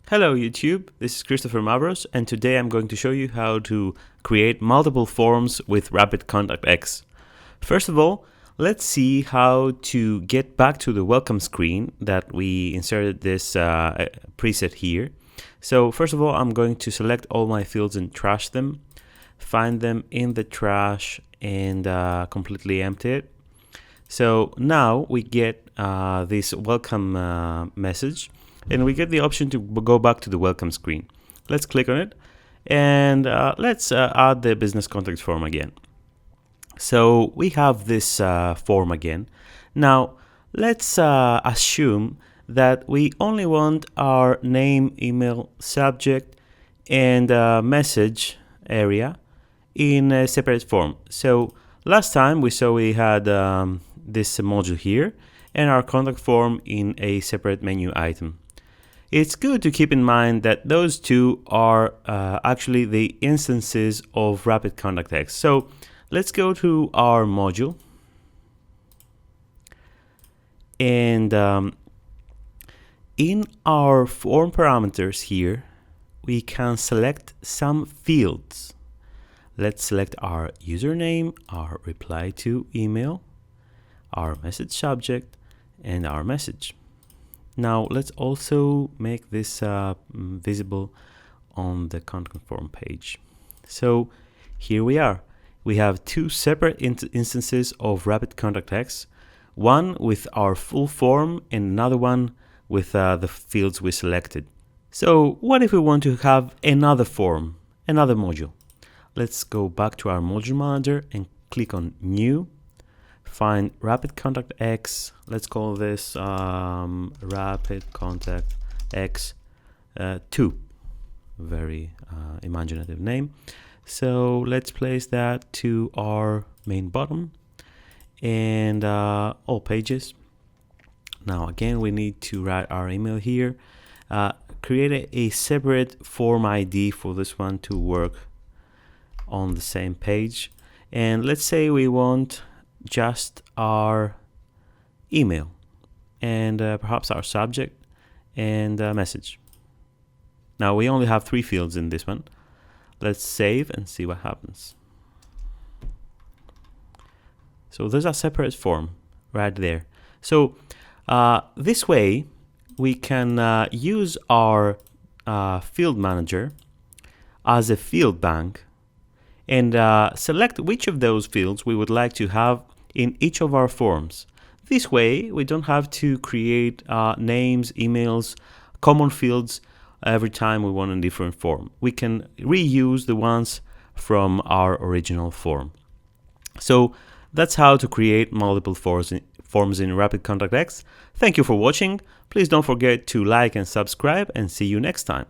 Hello YouTube, this is Christopher Mavros, and today I'm going to show you how to create multiple forms with RapidContactX. First of all, let's see how to get back to the welcome screen that we inserted this preset here. So first of all, I'm going to select all my fields and trash them, find them in the trash and completely empty it. So now we get this welcome message, and we get the option to go back to the welcome screen. Let's click on it, and let's add the business contact form again. So we have this form again. Now let's assume that we only want our name, email, subject, and message area in a separate form. So last time we saw we had this module here and our contact form in a separate menu item. It's good to keep in mind that those two are actually the instances of RapidContactX. So let's go to our module, and in our form parameters here we can select some fields. Let's select our username, our reply to email, our message subject, and our message. Now let's also make this visible on the contact form page. So here we are. We have two separate instances of RapidContactX, one with our full form and another one with the fields we selected. So what if we want to have another form, another module? Let's go back to our module manager and click on New. Find RapidContactX. Let's call this RapidContactX 2. Very imaginative name. So let's place that to our main bottom and all pages. Now again, we need to write our email here. Create a separate form ID for this one to work on the same page. And let's say we want just our email and perhaps our subject and message. Now we only have 3 fields in this one. Let's save and see what happens. So there's a separate form right there. So this way we can use our field manager as a field bank and select which of those fields we would like to have in each of our forms. This way we don't have to create names, emails, common fields every time we want a different form. We can reuse the ones from our original form. So that's how to create multiple forms in RapidContactX. Thank you for watching. Please don't forget to like and subscribe, and see you next time.